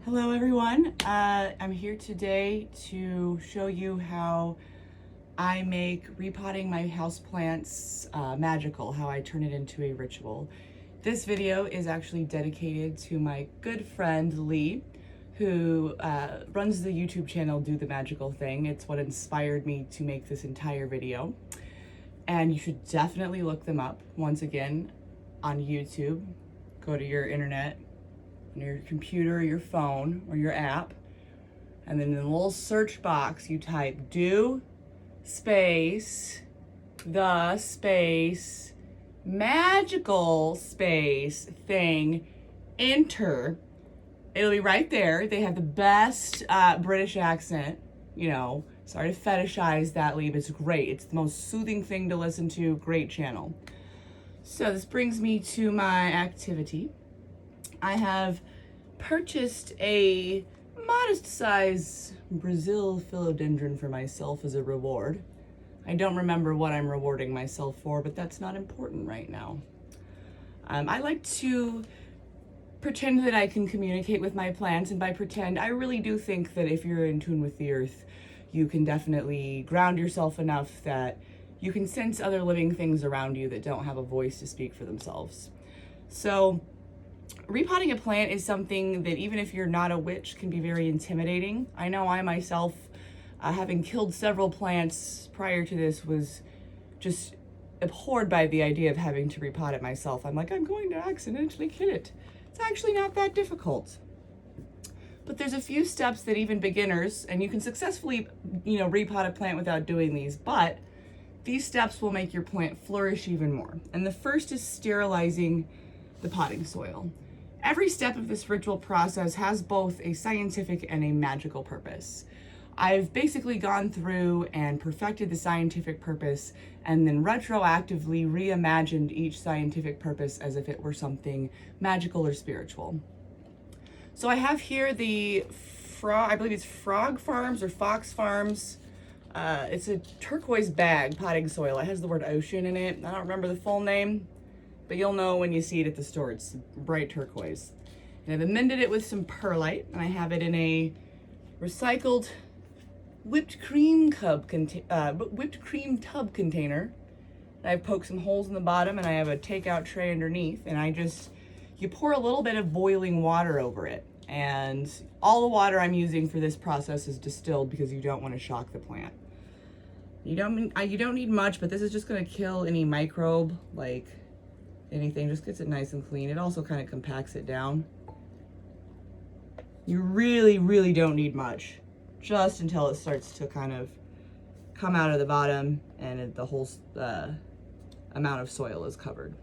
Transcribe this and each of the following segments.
Hello everyone, I'm here today to show you how I make repotting my houseplants magical, how I turn it into a ritual. This video is actually dedicated to my good friend Lee, who runs the YouTube channel Do the Magical Thing. It's what inspired me to make this entire video. And you should definitely look them up once again on YouTube. Go to your internet, your computer, or your phone, or your app, and then in the little search box you type do space the space magical space thing, enter. It'll be right there. They have the best British accent, you know. Sorry to fetishize that, Lee, but it's great. It's the most soothing thing to listen to. Great channel. So this brings me to my activity. I have purchased a modest size Brazil philodendron for myself as a reward. I don't remember what I'm rewarding myself for, but that's not important right now. I like to pretend that I can communicate with my plants, and by pretend, I really do think that if you're in tune with the earth, you can definitely ground yourself enough that you can sense other living things around you that don't have a voice to speak for themselves. So repotting a plant is something that, even if you're not a witch, can be very intimidating. I know I myself, having killed several plants prior to this, was just abhorred by the idea of having to repot it myself. I'm like, I'm going to accidentally kill it. It's actually not that difficult. But there's a few steps that even beginners, and you can successfully, repot a plant without doing these, but these steps will make your plant flourish even more. And the first is sterilizing the potting soil. Every step of this ritual process has both a scientific and a magical purpose. I've basically gone through and perfected the scientific purpose and then retroactively reimagined each scientific purpose as if it were something magical or spiritual. So I have here the I believe it's Frog Farms or Fox Farms. It's a turquoise bag potting soil. It has the word ocean in it. I don't remember the full name, but you'll know when you see it at the store. It's bright turquoise. And I've amended it with some perlite, and I have it in a recycled whipped cream tub container. And I've poked some holes in the bottom, and I have a takeout tray underneath, and you pour a little bit of boiling water over it. And all the water I'm using for this process is distilled because you don't want to shock the plant. You don't need much, but this is just going to kill any microbe, like anything. Just gets it nice and clean. It also kind of compacts it down. You really, really don't need much, just until it starts to kind of come out of the bottom and the whole amount of soil is covered.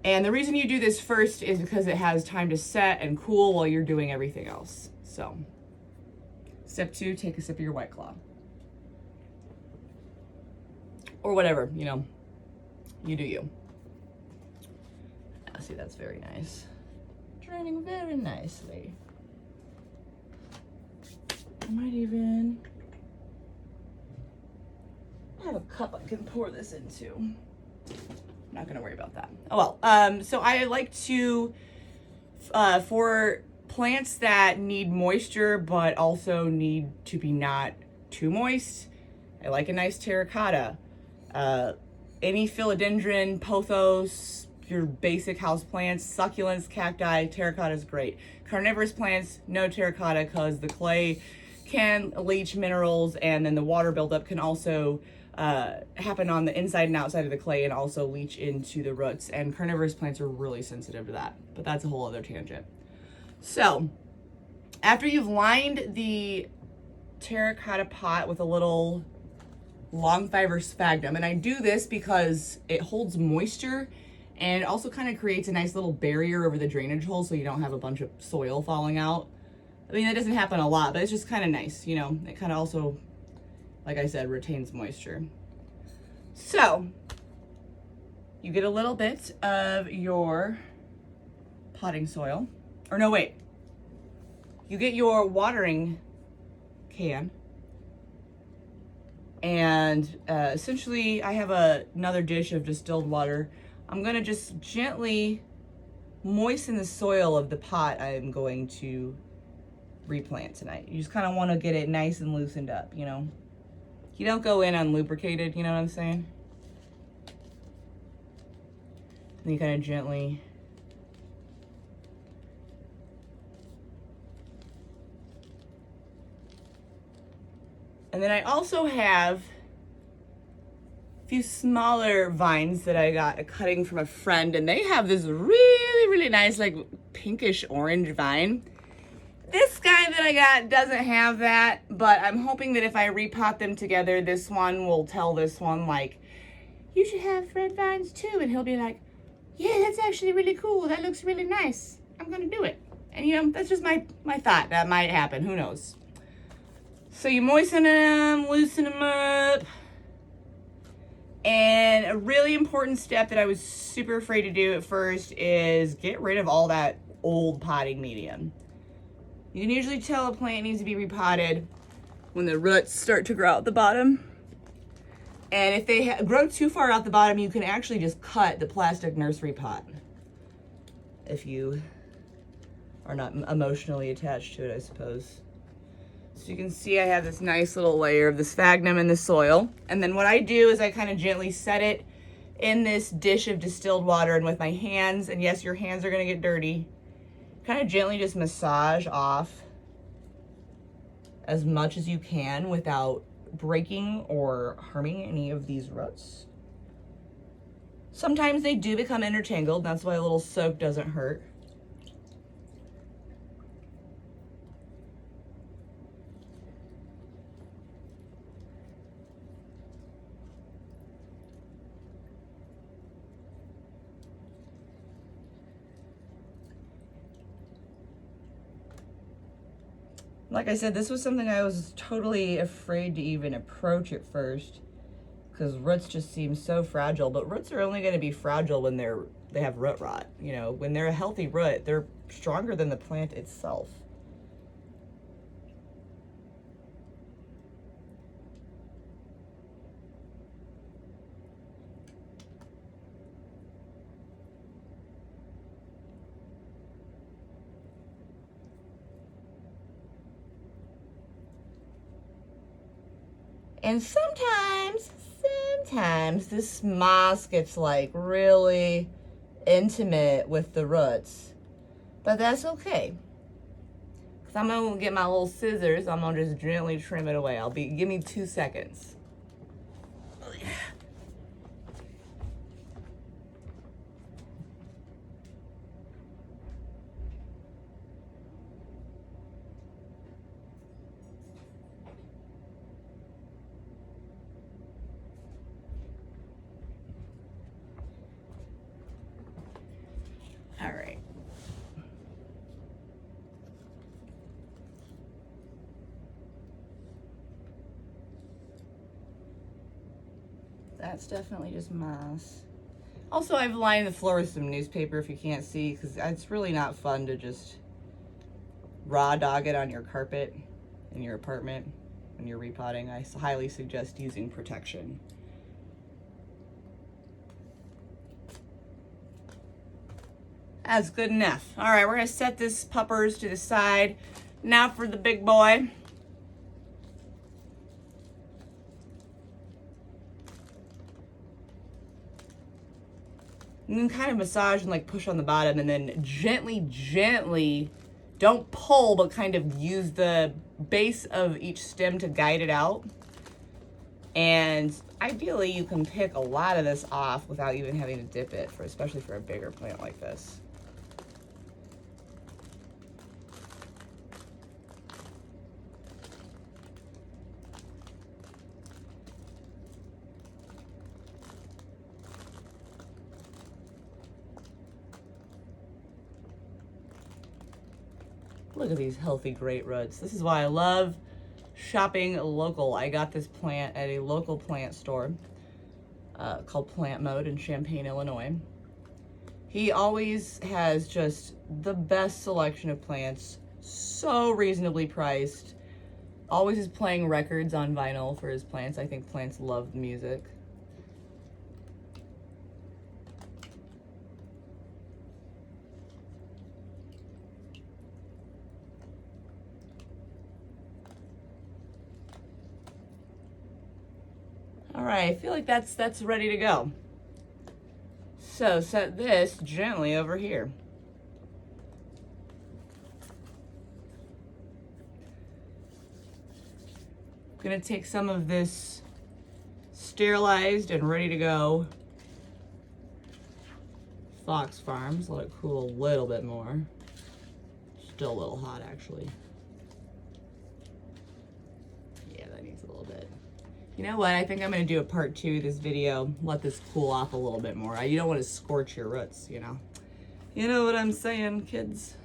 And the reason you do this first is because it has time to set and cool while you're doing everything else. So, step 2, take a sip of your White Claw. Or whatever, you do you. See, that's very nice. Draining very nicely. I might even have a cup I can pour this into. I'm not gonna worry about that. Oh well, so I like to, for plants that need moisture but also need to be not too moist, I like a nice terracotta. Any philodendron, pothos, your basic house plants, succulents, cacti, terracotta is great. Carnivorous plants, no terracotta, because the clay can leach minerals, and then the water buildup can also happen on the inside and outside of the clay and also leach into the roots. And carnivorous plants are really sensitive to that, but that's a whole other tangent. So after you've lined the terracotta pot with a little long fiber sphagnum, and I do this because it holds moisture and it also kind of creates a nice little barrier over the drainage hole so you don't have a bunch of soil falling out. I mean, that doesn't happen a lot, but it's just kind of nice, it kind of also, like I said, retains moisture. So you get a little bit of your potting soil, or no, wait, you get your watering can, and essentially I have another dish of distilled water. I'm gonna just gently moisten the soil of the pot I'm going to replant tonight. You just kind of want to get it nice and loosened up, you know. You don't go in unlubricated, you know what I'm saying? And you kind of gently and then I also have a few smaller vines that I got a cutting from a friend, and they have this really nice like pinkish orange vine. This guy that I got doesn't have that, but I'm hoping that if I repot them together, this one will tell this one like, you should have red vines too, and he'll be like, yeah, that's actually really cool, that looks really nice, I'm gonna do it. And you know, that's just my thought. That might happen, who knows. So you moisten them, loosen them up. And a really important step that I was super afraid to do at first is get rid of all that old potting medium. You can usually tell a plant needs to be repotted when the roots start to grow out the bottom. And if they grow too far out the bottom, you can actually just cut the plastic nursery pot if you are not emotionally attached to it, I suppose. So you can see I have this nice little layer of the sphagnum in the soil. And then what I do is I kind of gently set it in this dish of distilled water, and with my hands, and yes, your hands are gonna get dirty, kind of gently just massage off as much as you can without breaking or harming any of these roots. Sometimes they do become intertangled, that's why a little soak doesn't hurt. Like I said, this was something I was totally afraid to even approach at first because roots just seem so fragile, but roots are only going to be fragile when they have root rot. You know, when they're a healthy root, they're stronger than the plant itself. And sometimes this moss gets like really intimate with the roots, but that's okay. Cause I'm gonna get my little scissors, I'm gonna just gently trim it away. Give me 2 seconds. All right. That's definitely just moss. Also, I've lined the floor with some newspaper if you can't see, because it's really not fun to just raw dog it on your carpet in your apartment when you're repotting. I highly suggest using protection. That's good enough. All right, we're gonna set this puppers to the side. Now for the big boy. You can kind of massage and like push on the bottom, and then gently, don't pull, but kind of use the base of each stem to guide it out. And ideally you can pick a lot of this off without even having to dip it, especially for a bigger plant like this. Look at these healthy great roots. This is why I love shopping local. I got this plant at a local plant store called Plant Mode in Champaign, Illinois. He always has just the best selection of plants, so reasonably priced. Always is playing records on vinyl for his plants. I think plants love music. right, I feel like that's ready to go. So set this gently over here. I'm gonna take some of this sterilized and ready to go Fox Farms, let it cool a little bit more. Still a little hot actually. Yeah, that needs a little bit. You know what, I think I'm gonna do a part 2 of this video, let this cool off a little bit more. You don't wanna scorch your roots, you know? You know what I'm saying, kids?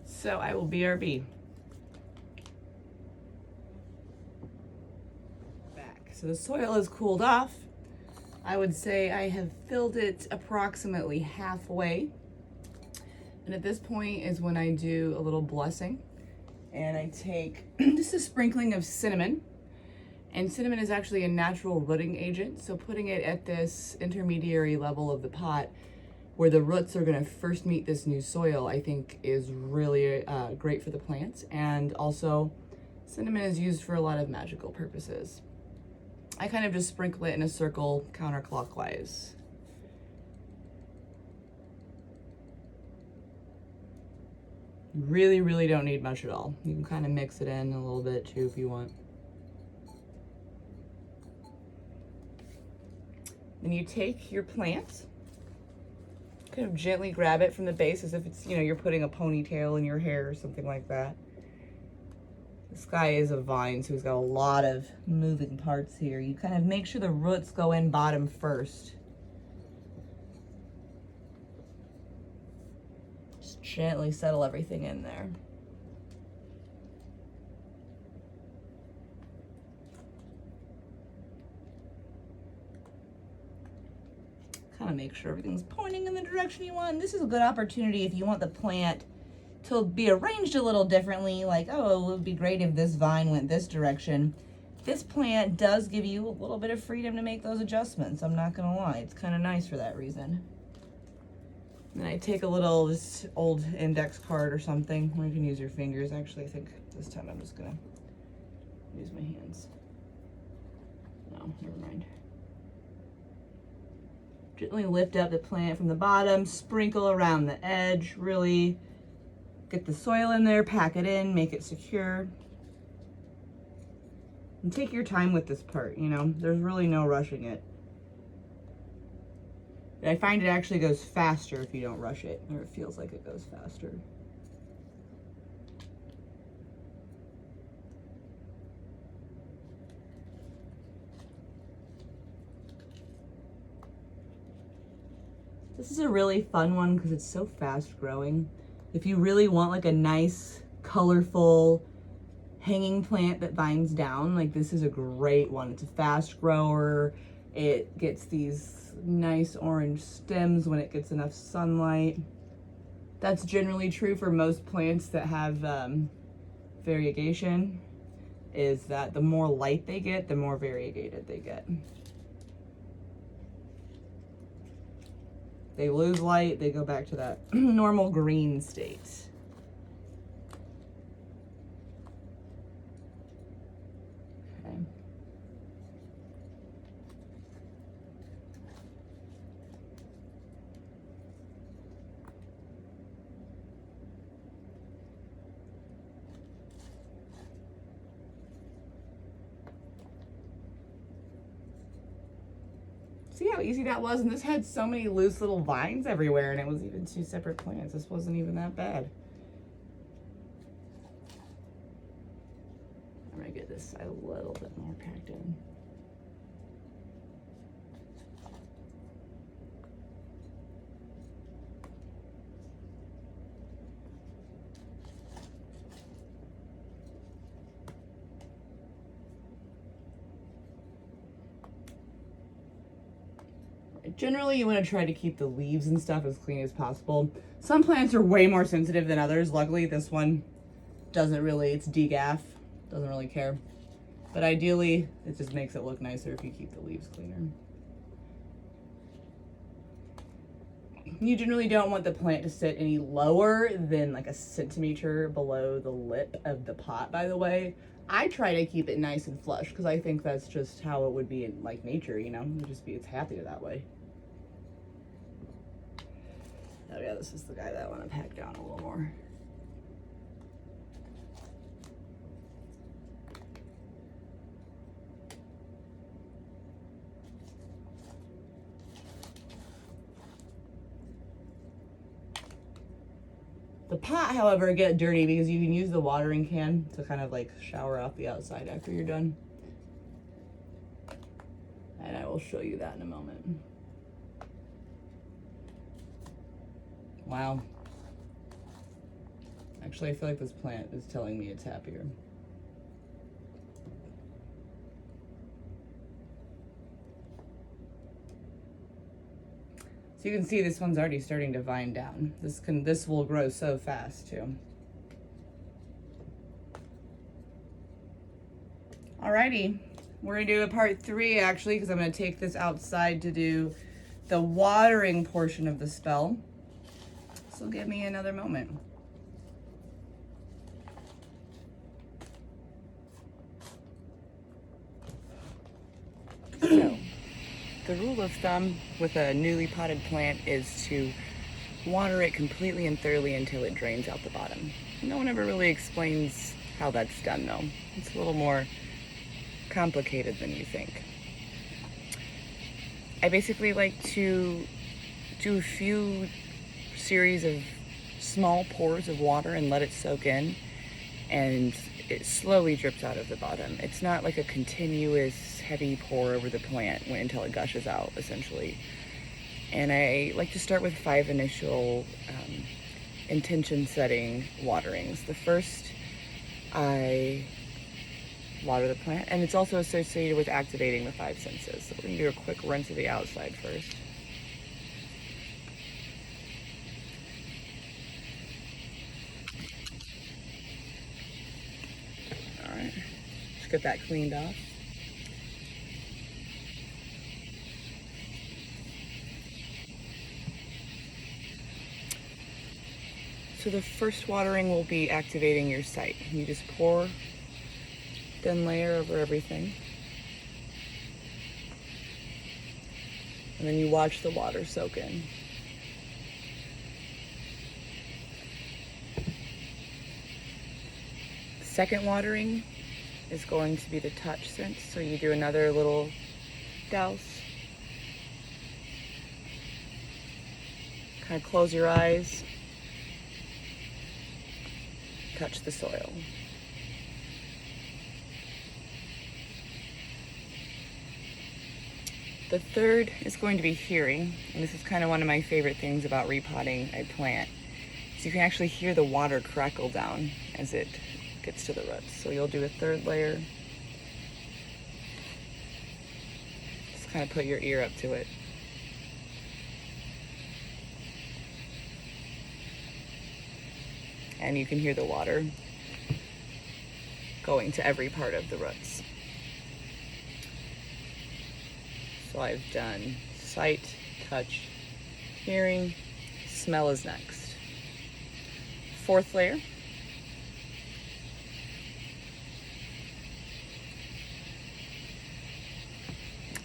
So I will BRB. So the soil is cooled off. I would say I have filled it approximately halfway. And at this point is when I do a little blessing. And I take just a sprinkling of cinnamon. And cinnamon is actually a natural rooting agent. So putting it at this intermediary level of the pot where the roots are gonna first meet this new soil, I think is really great for the plants. And also cinnamon is used for a lot of magical purposes. I kind of just sprinkle it in a circle counterclockwise. You really don't need much at all. You can kind of mix it in a little bit too if you want. Then you take your plant, kind of gently grab it from the base as if it's, you know, you're putting a ponytail in your hair or something like that. This guy is a vine, so he's got a lot of moving parts here. You kind of make sure the roots go in bottom first. Just gently settle everything in there. Kind of make sure everything's pointing in the direction you want. And this is a good opportunity if you want the plant to be arranged a little differently, like, oh, it would be great if this vine went this direction. This plant does give you a little bit of freedom to make those adjustments. I'm not gonna lie, it's kind of nice for that reason. And I take a little, this old index card or something, or you can use your fingers. Actually, I think this time I'm just gonna use my hands. No, never mind. Gently lift up the plant from the bottom, sprinkle around the edge, really get the soil in there, pack it in, make it secure. And take your time with this part, you know, there's really no rushing it. I find it actually goes faster if you don't rush it, or it feels like it goes faster. This is a really fun one because it's so fast growing. If you really want like a nice, colorful, hanging plant that vines down, like this is a great one. It's a fast grower. It gets these nice orange stems when it gets enough sunlight. That's generally true for most plants that have variegation, is that the more light they get, the more variegated they get. They lose light, they go back to that normal green state. Okay. See how easy that was? And this had so many loose little vines everywhere, and it was even 2 separate plants. This wasn't even that bad. I'm gonna get this side a little bit more packed in. Generally, you want to try to keep the leaves and stuff as clean as possible. Some plants are way more sensitive than others. Luckily, this one doesn't really, it's degaff, doesn't really care. But ideally, it just makes it look nicer if you keep the leaves cleaner. You generally don't want the plant to sit any lower than like a centimeter below the lip of the pot, by the way. I try to keep it nice and flush because I think that's just how it would be in like nature, you know? It's happier that way. Oh yeah, this is the guy that I want to pack down a little more. The pot, however, get dirty because you can use the watering can to kind of like shower off the outside after you're done. And I will show you that in a moment. Wow. Actually, I feel like this plant is telling me it's happier. So you can see this one's already starting to vine down. This will grow so fast too. Alrighty, we're gonna do a part 3 actually, because I'm gonna take this outside to do the watering portion of the spell. So give me another moment. So, the rule of thumb with a newly potted plant is to water it completely and thoroughly until it drains out the bottom. No one ever really explains how that's done though. It's a little more complicated than you think. I basically like to do a few series of small pours of water and let it soak in, and it slowly drips out of the bottom. It's not like a continuous heavy pour over the plant until it gushes out, essentially. And I like to start with 5 initial intention setting waterings. The first, I water the plant, and it's also associated with activating the 5 senses. So we're gonna do a quick rinse of the outside first. All right, just get that cleaned off. So the first watering will be activating your site. You just pour thin layer over everything. And then you watch the water soak in. Second watering is going to be the touch sense. So you do another little douse. Kind of close your eyes. Touch the soil. The third is going to be hearing, and this is kind of one of my favorite things about repotting a plant. So you can actually hear the water crackle down as it gets to the roots. So you'll do a third layer. Just kind of put your ear up to it. And you can hear the water going to every part of the roots. So I've done sight, touch, hearing, smell is next. Fourth layer.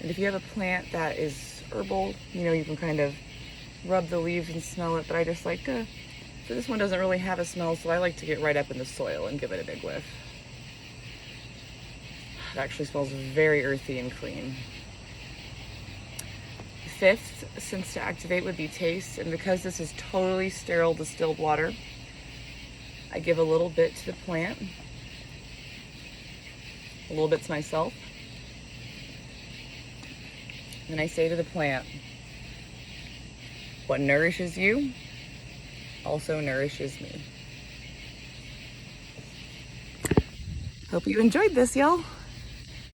And if you have a plant that is herbal, you know, you can kind of rub the leaves and smell it, but I just like to, so this one doesn't really have a smell, so I like to get right up in the soil and give it a big whiff. It actually smells very earthy and clean. Fifth sense to activate would be taste, and because this is totally sterile distilled water, I give a little bit to the plant, a little bit to myself, and I say to the plant, what nourishes you also nourishes me. Hope you enjoyed this, y'all.